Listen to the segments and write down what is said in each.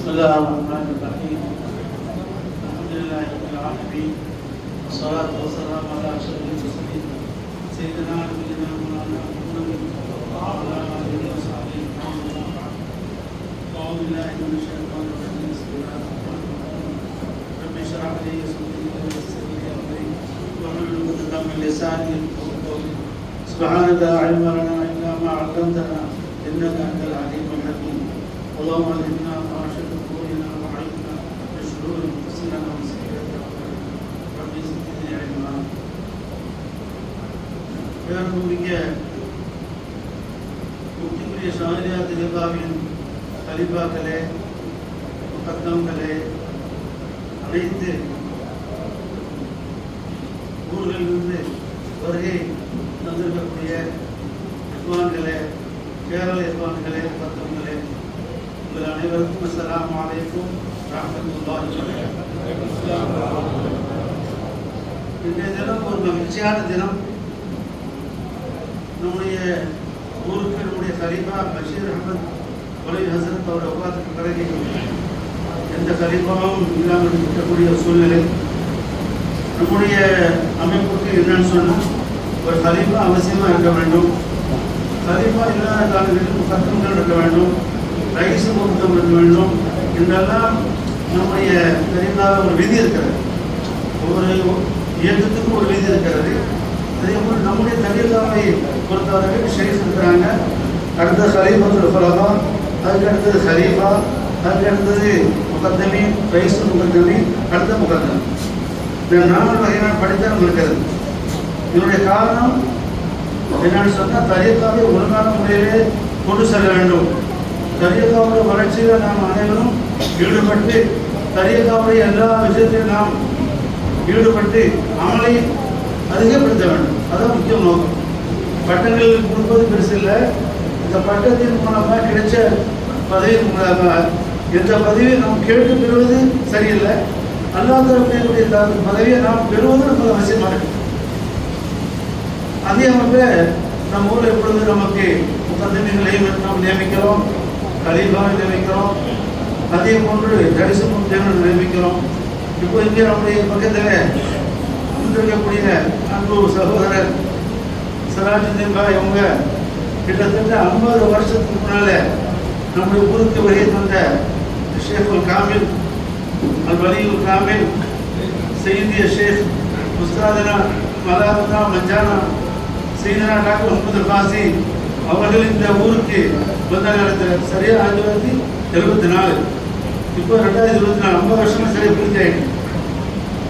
الله الرحمن الرحيم الحمد لله رب العالمين والصلاة والسلام على أشرف المرسلين سيدنا نبينا مولانا محمد وعلى آله وصحبه أجمعين. أعوذ بالله من الشيطان الرجيم بسم الله الرحمن الرحيم رب اشرح لي صدري ويسر لي أمري واحلل عقدة من لساني يفقهوا قولي سبحانك لا علم لنا إلا ما علمتنا إنك أنت العليم الحكيم. اللهم علمنا ما شركنا وعلمنا بشرور أنفسنا وسيئات أعمالنا رب زدني علما. பேரன்புமிக்க முக்திக்குரிய ஷாரியா திலகாவின் கலிபாக்களே, முகத்தங்களே, அனைத்து ஊர்களிலிருந்து வருகை தந்திருக்கக்கூடிய இஸ்வான்களே, கேரள இஸ்வான்களே, முகத்தங்களே, உங்கள் அனைவருக்கும் அஸ்ஸலாமு அலைக்கும் ரஹ்மத்துல்லாஹி வபரகாத்துஹு. இன்றைய தினம் ஒரு மகிழ்ச்சியான தினம். நம்முடைய ஊருக்கு நம்முடைய கலீஃபா பஷீர் அஹமத் கொலை ஹசரத் அவர் ஒப்பாத்துக்கு பிறகு எந்த கலீஃபாவும் இல்லாமல் இருக்கக்கூடிய சூழ்நிலை. நம்முடைய அமைப்புக்கு என்னன்னு சொன்னால் ஒரு கலீஃபா அவசியமாக இருக்க வேண்டும். கலீஃபா இல்லாத காலங்களில் முகத்தங்கள் இருக்க வேண்டும், ரைசு முகத்தம் இருக்க வேண்டும் என்றெல்லாம் நம்முடைய கலீஃபாவில் ஒரு விதி இருக்கிறது. ஒவ்வொரு இயக்கத்துக்கும் ஒரு விதி இருக்கிறது. அதே போல் நம்முடைய தலீஃபாவை பொறுத்தவரைக்கும் ஷேக் இருக்கிறாங்க. அடுத்த கலீஃபத்துல் குலஃபா, அதுக்கு அடுத்தது கலீஃபா, அதுக்கு அடுத்தது முகத்தமி, ரைசு முகத்தமி, அடுத்த முகத்தமி. இந்த 4 வகையான படித்தரம் இருக்கிறது. இதனுடைய காரணம் என்னன்னு சொன்னால் தலீஃபாவை ஒழுங்கான முறையிலே கொண்டு செல்ல வேண்டும். தலீஃபாவுடைய வளர்ச்சியில் நாம் அனைவரும் ஈடுபட்டு தலீஃபாவுடைய எல்லா விஷயத்திலும் நாம் ஈடுபட்டு அமலை அதிகப்படுத்த வேண்டும். அதான் முக்கிய நோக்கம். பட்டங்கள் கொடுப்பது பெருசு இல்லை. இந்த பட்டத்தின் மூலமாக கிடைச்ச பதவி எந்த பதவியை நாம் கேட்டு பெறுவது சரியில்லை. அல்லாதவர்களுடைய பதவியை நாம் பெறுவது நமக்கு அவசியமாக இருக்கு. அதே அமைப்பில் நம்ம ஊரில் எப்பொழுது நமக்கு முகத்தமிகளையும் நாம் நியமிக்கிறோம், கலீஃபாவை நியமிக்கிறோம், அதே போன்று ரைசு முகத்தமிகளை நியமிக்கிறோம். இப்போ இங்கே நம்முடைய பக்கத்தில் இருக்கக்கூடிய அன்பு சகோதரர் சிராஜுதீன் பாய் அவங்க கிட்டத்தட்ட 50 வருஷத்துக்கு முன்னால நம்முடைய ஊருக்கு வருகை தந்த ஷேக் காமில் அல் வலியுல் காமில் சையதிய ஷேக் முஸ்தாதனா மலாதனா மஞ்சானா சையதனா டாக்டர் முகமது ஃபாசி அவர்கள் இந்த ஊருக்கு வந்த நேரத்தில் சரியாக 1974. இப்போ 2024 50 வருஷமா சரியாக பூர்த்தி ஆகிட்டு.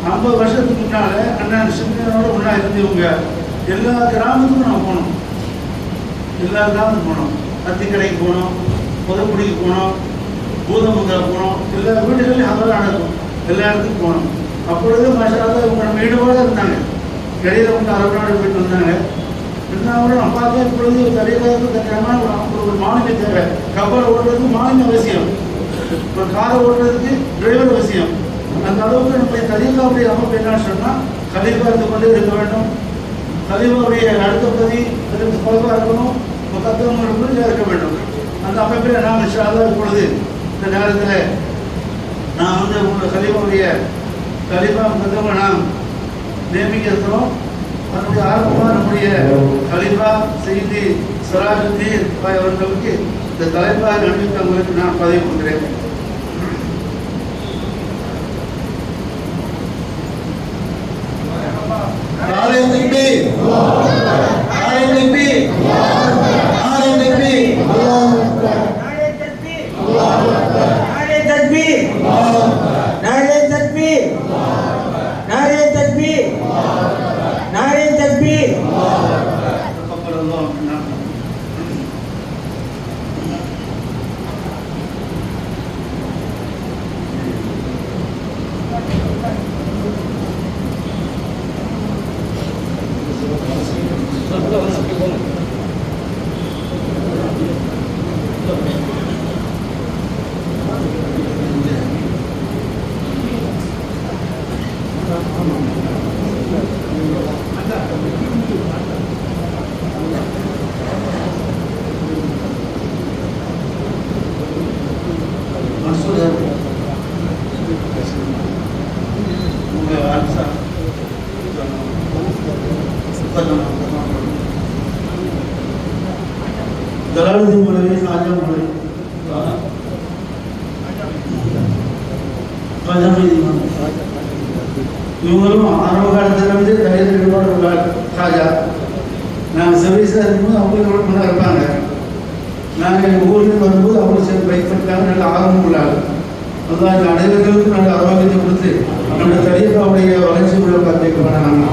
50 வருஷத்துக்கு முன்னால் அண்ணன் சிந்தனோட ஒன்றா இருந்தவங்க எல்லா கிராமத்துக்கும் நான் போனோம். எல்லா கிராமத்துக்கும் போனோம். அத்திக்கடைக்கு போனோம், புதக்குடிக்கு போனோம், பூதமங்கலம் போனோம். எல்லா வீடுகளையும் அதெல்லாம் நடக்கும். எல்லா இடத்துக்கும் போனோம். அப்பொழுது மாஷாஅல்லாஹ் இவங்க நம்ம ஈடுபாடாக இருந்தாங்க. இடையில வந்து அரபு நாடு போயிட்டு வந்தாங்க. இருந்தாலும் நம்ம பார்த்தா இப்பொழுது தடையிலாக தனியான ஒரு மாநில தேவை. கப்பல் ஓட்டுறதுக்கு மாநில அவசியம், ஒரு காரை ஓட்டுறதுக்கு டிரைவர் அவசியம். அந்த அளவுக்கு நம்முடைய கலீஃபாவுடைய அமைப்பு என்னன்னு சொன்னால் கலீஃபா இருந்து கொண்டே இருக்க வேண்டும். கலீஃபாவுடைய அடுத்த பதி குலஃபா இருக்கணும், முகத்தம் இருக்க வேண்டும். அந்த அமைப்பில் நாம் இன்ஷா அல்லாஹ் இப்பொழுது இந்த நேரத்தில் நான் வந்து உங்கள் கலீஃபாவுடைய கலீஃபா முகத்தமை நாம் நியமிக்க இருக்கிறோம். அதனுடைய ஆரம்பமாக நம்முடைய கலீஃபா சையதி சிராஜுதீன் பாய் அவர்களுக்கு இந்த தலைப்பாக நியமித்தவங்களுக்கு நான் பதவி கொடுக்கிறேன். नारे तकबीर, नारे तकबीर, नारे तकबीर, नारे तकबीर, नारे तकबीर, नारे तकबीर, नारे तकबीर, नारे तकबीर. Maksudnya ஜலாலுதீன் மௌலவி, ஷாஜா மௌலவி, இவங்களும் ஆரம்ப காலத்தில் வந்து கையில் ஈடுபாடு உள்ள ஷாஜா. நாங்கள் சர்வீஸாக இருக்கும்போது அவங்களோட முன்னாடி இருப்பாங்க. நாங்கள் எங்கள் ஊருக்கு வரும்போது அவங்க சேர்ந்து பைக் பண்ணிட்டாங்க. நல்ல ஆர்வம் உள்ளாங்க. அதுதான் எங்கள் அனைவர்களுக்கும் நல்ல ஆரோக்கியத்தை கொடுத்து நம்முடைய தரியப்பாவுடைய வளர்ச்சி உள்ள பார்த்து பண்ணாங்க.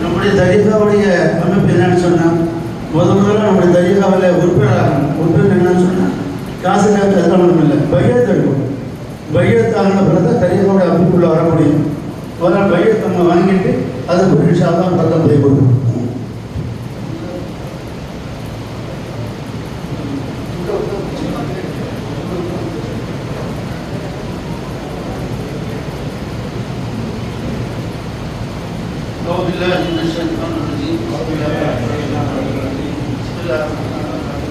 நம்முடைய தரிகாவுடைய அமைப்பு என்னன்னு சொன்னால், முதல்ல நம்முடைய தரிகாவில் உறுப்பினர் என்னன்னு சொன்னால், காசு காசு அதெல்லாம் ஒன்றும் இல்லை, பையத்து எடுக்கும். பையத்தான பிறகு தரிகாவுடைய அமைப்புள்ள வர முடியும். ஒரு நாள் பையத்தை நம்ம வாங்கிட்டு அதை புரிஷா தான் பக்கம் போய் கொடுக்கும். أعوذ بالله من الشيطان الرجيم. بسم الله الرحمن الرحيم.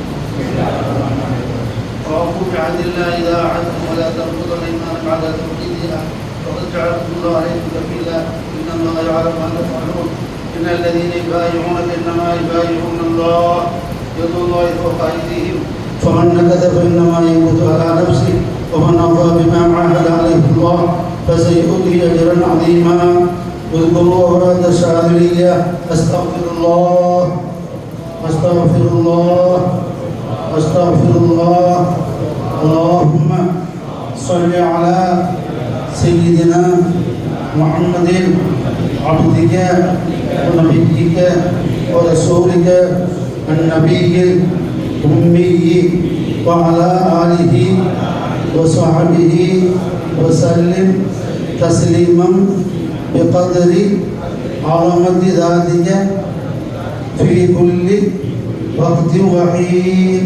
وأوفوا بعهد الله إذا عهدتم ولا تنقضوا الأيمان بعد توكيدها وقد جعلكم الله عليكم كفيلا إن الله يعلم ما تفعلون. إن الذين يبايعونك إنما يبايعون الله يد الله فوق أيديهم فمن نكث فإنما ينكث على نفسه ومن أوفى بما عاهد عليه الله فسيؤتيه أجرا عظيما. اذكروا أوراد الشاذلية. أستغفر الله أستغفر الله أستغفر الله. اللهم صل على سيدنا محمد عبدك ونبيك ورسولك النبي الأمي وعلى آله وصحبه وسلم تسليما بقدر عظمة ذاتك في كل وقت وحين.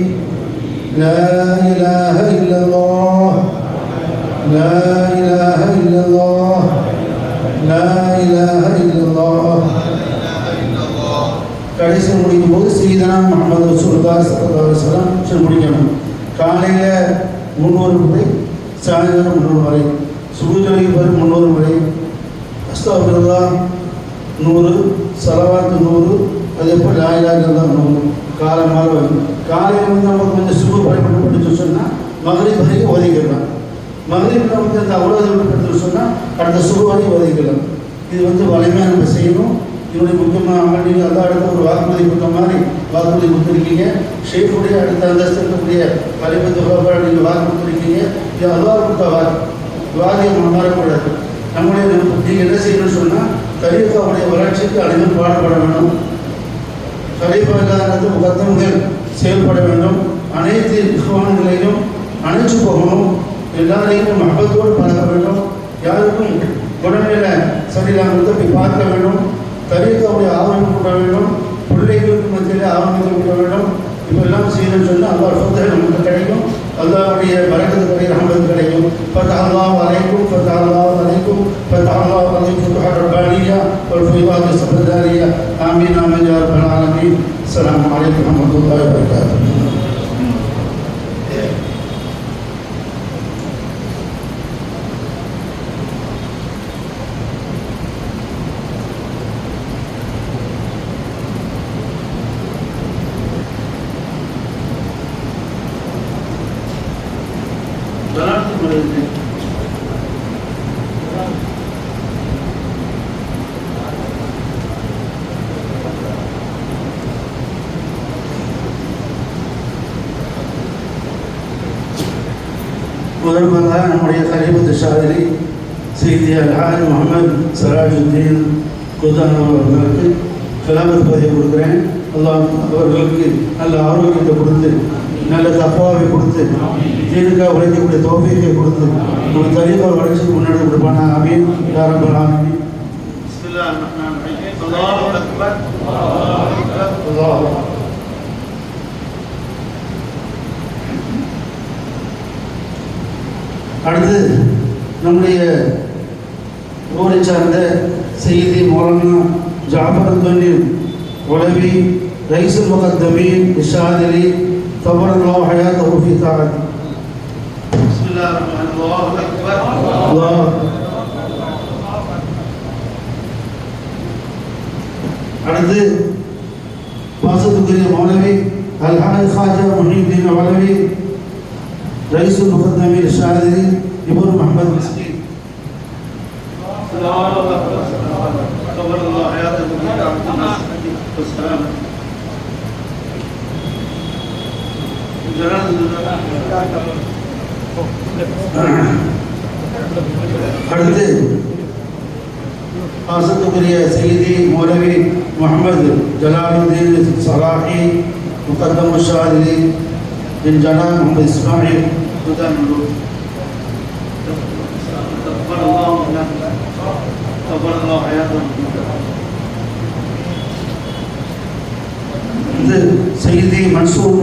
لا إله إلا الله لا إله إلا الله لا إله إلا الله. கடைசி முடிக்கும் போது சீதனா முகமது ரசூலுல்லாஹி ஸல்லல்லாஹு அலைஹி வஸல்லம் முடிக்கணும். காலையில் 300 முறை, சாயந்தரம் 300 முறை, சுபுஜலைக்கு பிறகு 300 முறை, அஸ்தக்ஃபிருல்லாஹ் 100, ஸலவாத் 100, அதே போல் லா இலாஹா இல்லல்லாஹ் 100 காலமாக வரும். காலையில் வந்து நம்ம கொஞ்சம் சுபு படிச்சு சொன்னால் மகரிப் வரைக்கும் ஒதுக்கிடலாம். மகரிப் நமக்கு அந்த அவ்வளோ படிச்சு சொன்னால் அடுத்த சுபு வரைக்கும் ஒதுக்கிடலாம். இது வந்து வலிமையாக நம்ம செய்யணும். இதனுடைய முக்கியமாக அமல் நீங்கள் எல்லா இடத்துல ஒரு வாக்குறுதி கொடுத்த மாதிரி வாக்குறுதி கொடுத்துருக்கீங்க. ஷேஃபுடைய அடுத்த அந்தஸ்து இருக்கக்கூடிய கலிபத்து நீங்கள் வாக்கு கொடுத்துருக்கீங்க. இது அல்லாஹ் கொடுத்த வாதியம் மாறக்கூடாது. நம்முடைய நீங்கள் என்ன செய்யணும்னு சொன்னால் கலீஃபாவுடைய வளர்ச்சிக்கு அனைவரும் பாடுபட வேண்டும். கலீஃபா இல்லாத முகத்தங்கள் செயல்பட வேண்டும். அனைத்து இஸ்வான்களையும் அணைச்சு போகணும். எல்லாரையும் மகத்தோடு பழக வேண்டும். யாருக்கும் உடனடியில் சரியில்லாமல் போய் பார்க்க வேண்டும். கலீஃபாவுடைய ஆவணம் கூட்ட வேண்டும். பிள்ளைகளுக்கு மத்தியில் ஆவணங்கள் கூட்ட வேண்டும். இப்பெல்லாம் செய்யணும்னு சொன்னால் அல்லாஹ் சொத்தை நமக்கு கிடைக்கும். அல்லாஹ்வுடைய பரக்கத்து கிடைக்கும், ரஹ்மத் கிடைக்கும். ஃபதஹல்லாஹு அலைக்கும் ஃபதஹல்லாஹு அலைக்கும் ஃபதஹல்லாஹு அலைக்கும் ஃபுதுஹ ரப்பானியா வல் ஃபைதாத் ஸபதாரியா. ஆமீன் ஆமீன் யா ரப்பல் ஆலமீன். அஸ்ஸலாமு அலைக்கும் வரஹ்மத்துல்லாஹி வபரகாத்துஹு. முதல்வராக நம்முடைய கலீபத்து ஷாதிரி செய்தி அல்ஹாஜ் முகமது சராஜுத்தீன் குதான் அவர்களுக்கு கலாமத் பதவி கொடுக்குறேன். அல்லாஹ் அவர்களுக்கு நல்ல ஆரோக்கியத்தை கொடுத்து, நல்ல தப்பாவை கொடுத்து, தீனுக்காக உழைக்கக்கூடிய தௌஃபீகை கொடுத்து, நம்ம தரீகா வளர்ச்சிக்கு முன்னாடி கொடுப்பானா. ஆமீன் யா ரப்பல் ஆலமீன். பிஸ்மில்லாஹிர் ரஹ்மானிர் ரஹீம். அல்லாஹு அக்பர் அல்லாஹு அக்பர். அடுத்து நம்முடைய ஊரை சார்ந்த செய்தி மௌலானா ஜாஃபர் அந்தோனி உலவி ரئيس المقدمين الشاذلي طول الله حياته في طاعته. بسم الله الرحمن الرحيم. الله اكبر. الله அடுத்து பாசத்துக்குரிய மௌலவி அல்ஹாஜ் காஜா முஹீதீன் மௌலவி رئيس المقدمين الشاذلي ابن محمد مسكين. الله اكبر. طول الله حياته في طاعته والسلام. அடுத்து பாசத்துக்குரிய செய்தி மௌலவி முஹம்மது ஜலாலுதீன் சலாஹி முகத்தம் ஷாதிலி பின் ஜனா முகமது இஸ்மாயில் سيدي منصور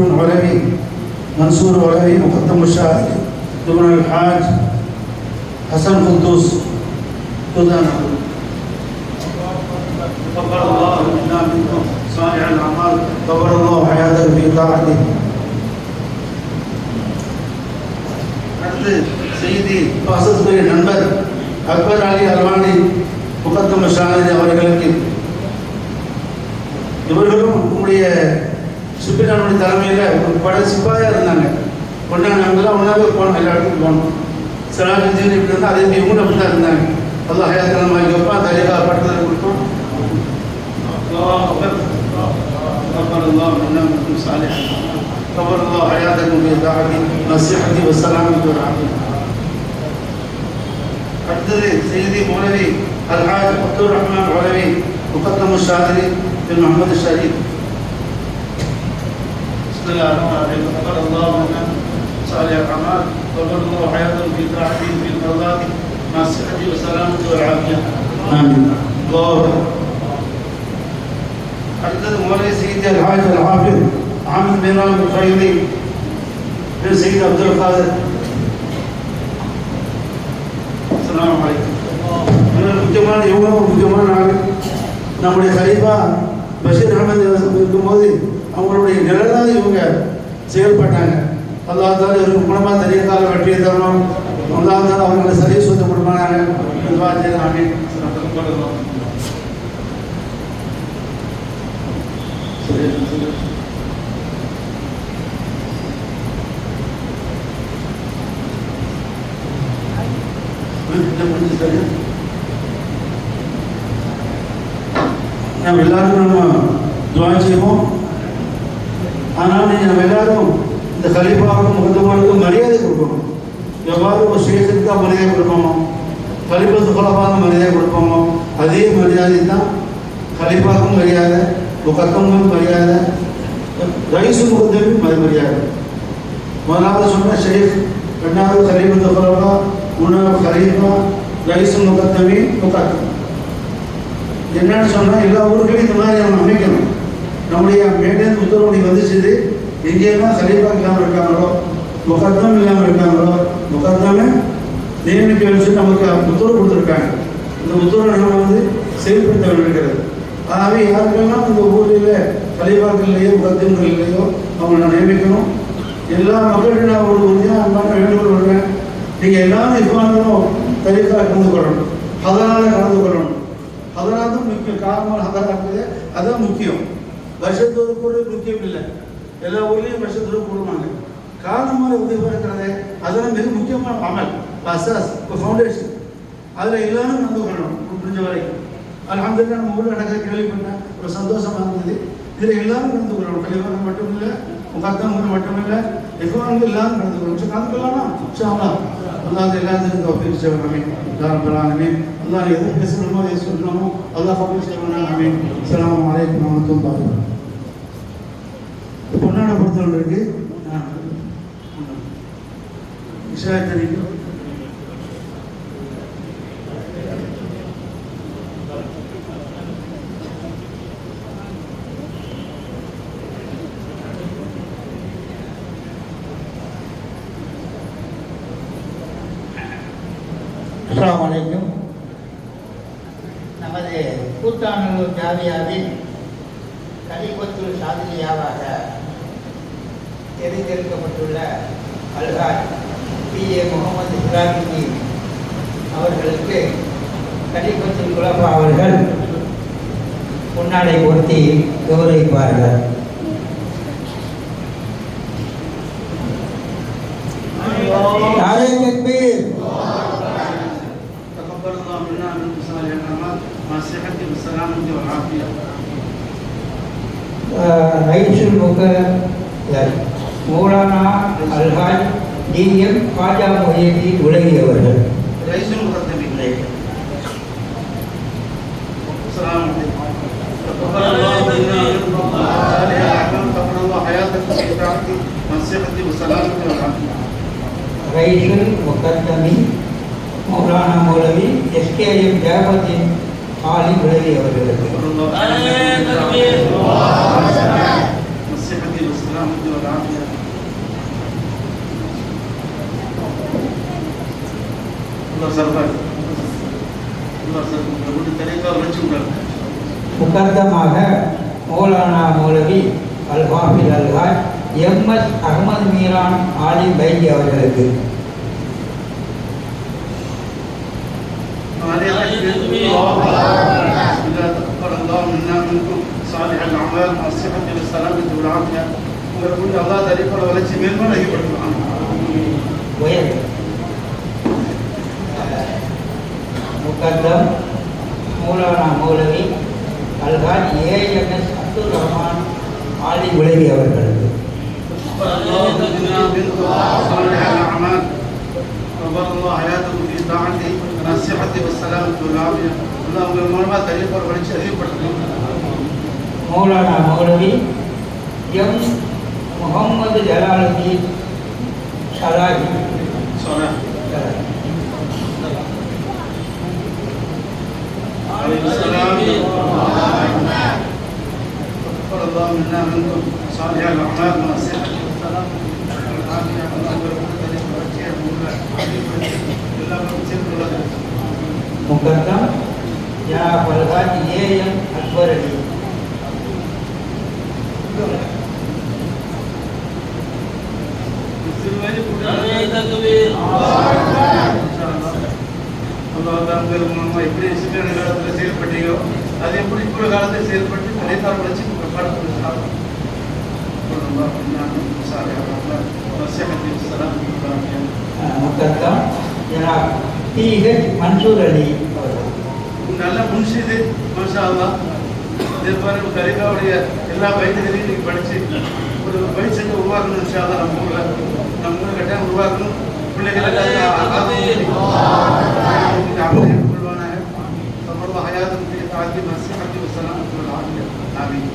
العلوي مقدم الشاذلي ابن الحاج حسن قدوس تقبل الله منا منكم صالح الاعمال طول الله حياتك في طاعته. அடுத்து செய்தி பாசத்துக்குரிய நண்பர் அக்பர் அலி அல்வானி முகத்தம் ஷாதிலி அவர்களுக்கு இவர்களும் உங்களுடைய சுப்பிரனுடைய தலைமையில் பட சிப்பாயாக இருந்தாங்க. ஒன்றா நாங்கள்லாம் ஒன்றாவே போனோம், எல்லா இடத்துக்கும் போனோம். சிலாஜுதீன் இப்படி இருந்தால் அதே இவங்களும் அப்படி தான் இருந்தாங்க. அல்லாஹ் ஹயாத்தல் மாலிகப்பா தலிகா பட்டத்தில் கொடுத்தோம். غفر الله لنا ولكم صالحا غفر الله حياتكم في طاعته والصحة والسلامة والعافية. அடுத்தது செய்தி மௌலவி அல்ஹாஜ் அப்துல் ரஹ்மான் உலவி முகத்தம் ஷாதிலி பின் முஹம்மது ஷரீப். بسم الله الرحمن الرحيم. غفر الله لنا صالح الاعمال غفر الله حياتكم في طاعته في مرضاته مع الصحة والسلامة والعافية. آمين. الله அடுத்தது மௌலவி சையத் அல்ஹாஜ் அல்-ஹாஃபிஸ் அஹ்மத் பின் ஃபைதி பின் சையத் அப்துல் காதர். அஸ்ஸலாமு அலைக்கும். முக்கியமான முக்கியமான நாள் நம்முடைய கலீஃபா பஷீர் அஹமது இருக்கும்போது அவங்களுடைய நிழலாக இவங்க செயல்பட்டாங்க. அல்லாஹ் தாலா இவருக்கு குணமாக தனியால் வெற்றியை தரணும். அல்லாஹ் தாலா அவங்களை சரி சொந்த கொடுப்பாங்க. நம்ம எல்லாருக்கும் நம்ம துவா செய்வோம். ஆனால் நம்ம எல்லாரும் இந்த கலீஃபாவுக்கும் முகத்தமானுக்கும் மரியாதை கொடுக்கணும். எவ்வாறு ஒரு ஷேഖுக்கு மரியாதை கொடுப்போமோ, கலீஃபத்து குலஃபாவுக்கு மரியாதை கொடுப்போமோ, அதே மரியாதை தான் கலீஃபாவுக்கும் மரியாதை, முகத்தமுக்கும் மரியாதை, ரئீஸ் முகத்தமுக்கும் மரியாதை. முதலாவது சொன்ன ஷேக், ரெண்டாவது கலீஃபத்து குலஃபா, மூணாவது கலீஃபா, ரئீஸ் முகத்தமி முகத்தம். என்னன்னு சொன்னால் எல்லா ஊர்களையும் இந்த மாதிரி நம்ம அமைக்கணும். நம்முடைய மேலேருந்து உத்தரவுடி வந்துச்சு, எங்கேயெல்லாம் கலீஃபா இல்லாமல் இருக்காங்களோ, முகத்தம் இல்லாமல் இருக்காங்களோ, முகத்தமே நியமிக்க வச்சு நமக்கு உத்தரவு கொடுத்துருக்காங்க. இந்த உத்தரவை நம்ம செயல்படுத்த வேண்டியிருக்கிறது. ஆகவே யாருக்கெல்லாம் இந்த ஊரில் கலீஃபாக்கள்லையோ முகத்தம்கள்லையோ அவங்களை நியமிக்கணும். எல்லா மக்களும் நான் ஒரு உறுதியாக அன்பான வேண்டுகோள் வருவேன். நீங்கள் எல்லாரும் இவ்வாறும் தலீஃபா கலந்து கொள்ளணும், அதனால் கலந்து கொள்ளணும். அதனால் தான் முக்கியம். காரணமாக ஹதராக்குது, அதுதான் முக்கியம். வருஷத்தோடு கூட முக்கியம் இல்லை. எல்லா ஊர்லேயும் வருஷத்தோடு கூடுவாங்க. காரணமாக உதவி இருக்கிறது அதெல்லாம் மிக முக்கியமான அமல், அசாஸ், ஃபவுண்டேஷன். அதில் எல்லாரும் கலந்து கொள்ளணும் முடிஞ்ச வரைக்கும். அல்ஹம்துலில்லாஹ் நம்ம ஊரில் நடக்கிற கேள்விப்பட்டேன், ஒரு சந்தோஷமாக இருந்தது. இதில் எல்லாரும் கலந்து கொள்ளணும். கலீஃபாக்கள் மட்டும் இல்லை, முகத்தம்கள் மட்டும் இல்லை, இஃப்வான்கள் எல்லாரும் கலந்து கொள்ளணும். கலந்து கொள்ளலாம் இன்ஷா அல்லாஹ். அல்லாஹ் எல்லாத்துக்கும் தௌஃபீக் செய்வாங்க. யா ரப்பல் ஆலமீன். அல்லாஹ் எது பேசணுமோ எது சொல்லணுமோ அல்லாஹ் கபூல் செய்வாங்க. ஆமீன். அஸ்ஸலாமு அலைக்கும் வரஹ்மத்துல்லாஹி வபரகாத்துஹு. பொன்னாட பொறுத்தவரை இருக்கு விஷயத்தறிக்கு அஸ்ஸலாமு அலைக்கும். நமது கூத்தானூர் ஜாமியாவில் கலிபத்துல் சாதியாவாக தெரிந்தெடுக்கப்பட்டுள்ள அல்ஹாஜ் P.A. முகமது இப்ராஹிம் அவர்களுக்கு கலிபத்துல் குலஃபா அவர்கள் பொன்னாடை பொருத்தி கௌரவிப்பார்கள். நாரே தக்பீர். تقبل الله منا ومنكم صالح الاعمال مع الصحه والسلامه والعافيه. ரைசுல் முகர் மௌலானா அல்ஹாஜ் D.M. காஜா மொஹியுத்தீன் உலகி அவர்கள். رئيس المقدمين. السلام عليكم. تقبل الله منا ومنكم صالح الاعمال تقبل الله حياتكم في طاعته مع الصحه والسلامه والعافيه. ரைசுல் முகத்தமி மௌலானா மௌலவி S.K.M. ஜாபத்தின் ஆலி உலகி அவர்களுக்கு. الصحة والسلامة والعافية. الله سرفاك. الله سرفاك. لابد الطريقة ورجوك. முகத்தமாக மௌலானா மௌலவி அல்-ஹாஃபிஸ் அல்ஹாஜ் M.S. அகமது மீரான் ஆலி பைஜி அவர்களுக்கு. تقبل الله منا ومنكم صالح الاعمال مع الصحه والسلامه والعافيه. உங்களுக்குள்ள அல்லாஹ் தரிப்பட வளர்ச்சி மேன்மேலும் ஏற்படுத்துவான். உயர் முகத்தம் மௌலானா மௌலவி அல்ஹாஜ் A.M.S. அப்துல் ரஹ்மான் ஆலி உலகி அவர்களுக்கு. الله منا ومنكم صالح الاعمال تقبل الله حياتكم في طاعته مع الصحه والسلامه والعافيه. அல்லாஹ் உங்கள் மூலமா தரிப்பட வளர்ச்சி அதிகப்படுத்துவான். மௌலானா மௌலவி M. முகமது ஜலாலுதீன் ஷலாஹி صلاح. عليه السلام. تقبل الله منا ومنكم صالح الاعمال مع الصحه والسلامه والعافيه. الله உங்கள் தரிப்பட வளர்ச்சி எல்லாரும் சேர்ந்துள்ளது. முகத்தம் ஜனாப் அல்ஹாஜ் A.M. அக்பர் அலி. எப்படி சிக்கன காலத்தில் செயல்பட்டீங்களோ அது எப்படி இப்போ காலத்தில் செயல்பட்டு கலைத்தார் வளர்ச்சி முகத்தம் ஜனாப் T.H. மன்சூர் அலி அவர்கள். நல்ல முன்ஷிது மாஷா அல்லாஹ். இதே மாதிரி கலிகாவுடைய எல்லா பயிற்சிகளையும் நீங்கள் படித்து ஒரு பயிற்சியை உருவாக்கணும். இன்ஷா அல்லாஹ் நம்ம ஊரில் கட்டாயம் உருவாக்கணும். பிள்ளைகளுக்கு கொள்வானாக. சம்பளம் ஹயாத்துக்கு தாக்கி மசி ஹக்கி வசலாம் ஆமீன்.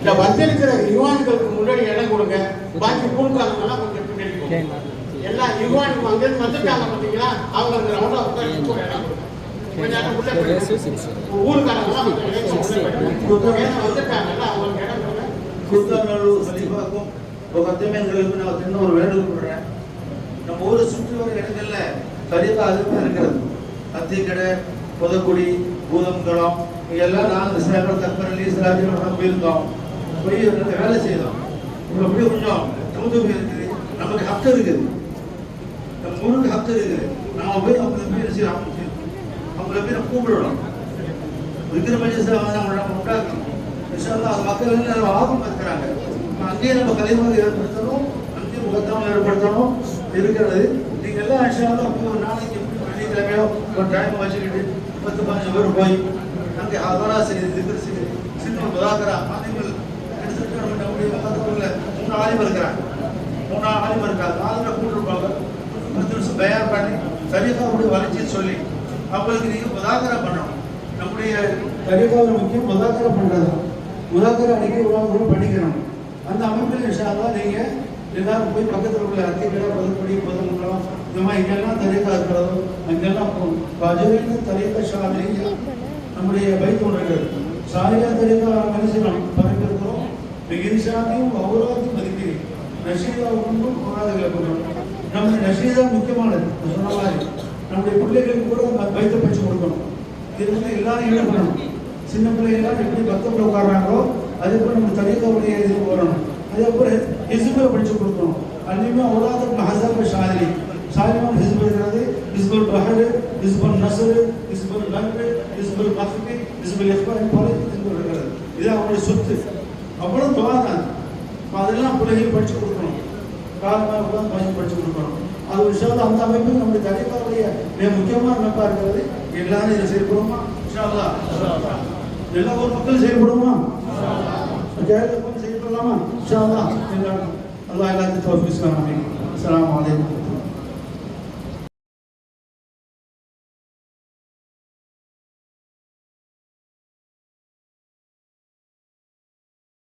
இந்த வந்திருக்கிற யுவான்களுக்கு முன்னாடி இடம் கொடுங்க. பாக்கி பூங்காலெல்லாம் கொஞ்சம் பின்னாடி போங்க. எல்லா யுவானுக்கு அங்கிருந்து வந்துட்டாங்க பார்த்தீங்களா, அவங்க அந்த ரவுண்டா உட்கார்ந்து ஒரு இடம் கொடுங்க. கொஞ்ச நேரம் உள்ள ஊருக்காரங்களாம் வந்துட்டாங்கல்ல, அவங்களுக்கு இடம் கொடுங்க. கூத்தாநல்லூர் ஹலீஃபாக்கும் கத்தியமைகளுக்கு நான் சின்ன ஒரு வேண்டுகோள் விடுறேன். நம்ம ஊரை சுற்றி வர இடங்கள்ல சரியாக அதிகமாக இருக்கிறது. அத்திக்கடை, புதக்குடி, பூதம்குளம் இதெல்லாம் நாங்கள் சேகர் தற்பரலி சிராஜில் போயிருந்தோம். போய் வேலை செய்தோம். இப்போ அப்படியே கொஞ்சம் தூத்துக்குடி இருக்குது, நமக்கு ஹக்கு இருக்குது, நம்ம ஊருக்கு ஹக்கு இருக்குது. நம்ம போய் அவங்க பேர் செய்யலாம், அவங்கள போய் நம்ம கூப்பிடணும். இருக்கிற பட்சத்தை நம்ம உண்டாக்கணும். அது மக்கள் ஆர்வம் இருக்கிறாங்க. அங்கேயே நம்ம கலைமுறை ஏற்படுத்தணும், அங்கேயும் முகத்தம் ஏற்படுத்தணும் இருக்கிறது. நீங்கள் எல்லாம் விஷயம் ஒரு நாளைக்கு வெள்ளிக்கிழமையோ ஒரு டைம் வச்சுக்கிட்டு 10-15 பேர் போய் அங்கே அவராசரி இருக்கிற சின்ன உதாகரா ஆதிகள் எடுத்துட்டு நம்முடைய மதத்தில் 3 ஆலிம் இருக்கிறாங்க. 3 ஆலிம் இருக்காங்க. ஆளுநர் கூட்டிருப்பாங்க. 10 நிமிஷம் தயார் பண்ணி தரிகாவுடைய வளர்ச்சியை சொல்லி அவங்களுக்கு நீங்கள் உதாகரா பண்ணணும். நம்முடைய தரிகாவில் முக்கியம் உதாகரா பண்ணுறது. உதாகரா அன்றைக்கி உலகம் பண்ணிக்கணும். அந்த அமைப்பில் விஷயம் நீங்கள் எல்லாரும் போய் பக்கத்தில் உள்ள அத்திக்கடை, புதுக்குடி, புதமங்கலம் இந்த மாதிரி இங்கெல்லாம் தரிகா இருக்கிறதோ அங்கெல்லாம் அஜுவையில் தரிகா ஷாதிரிங்க நம்முடைய பைக் ஒன்று இருக்கிறது. ஷாதிரியா தரிகா மனுஷனம் பரப்பிருக்கிறோம். இன்ஷாத்தையும் அவுராத்தையும் மதிக்கிறேன். நஷீதாவுக்கும் போராதுகளை கொண்டோம். நம்ம நஷீதா முக்கியமானது. சொன்ன மாதிரி நம்முடைய பிள்ளைகளுக்கு கூட நம்ம பைத்தை பச்சு கொடுக்கணும். இது வந்து எல்லாரும் ஈடுபடணும். சின்ன பிள்ளைகள்லாம் எப்படி பக்கத்தில் உட்காடுறாங்களோ அதே போல் நம்ம தரிகாவுடைய இது வரணும். அதே போல் ஹிஸ்பை படித்து கொடுக்கணும். அன்றையுமே அவுலாதுக்கு ஹசப் ஷாதிரி சாலிமான் ஹிஸ்பு இருக்கிறது. ஹிஸ்புல் பஹர், ஹிஸ்புல் நஸ்ர், ஹிஸ்புல் கல்பு, ஹிஸ்புல் மஃபி, ஹிஸ்புல் இஃபா போல ஹிஸ்பு இருக்கிறது. இது அவங்களுடைய சொத்து. அவ்வளோ துவா தான். அதெல்லாம் பிள்ளைகள் படித்து கொடுக்கணும். காலமாக கூட பையன் படித்து கொடுக்கணும். அது விஷயம் அந்த அமைப்பு நம்முடைய தரிகாவுடைய மிக முக்கியமான அமைப்பாக இருக்கிறது. எல்லாரும் இதை செயல்படுமா? எல்லா ஊர் மக்களும் செயல்படுமா? செயல்படலாமா? இன்ஷா அல்லாஹ். அல்லாஹ் எல்லாத்தையும் தௌஃபீக் செய்வான். அஸ்ஸலாமு அலைக்கும்.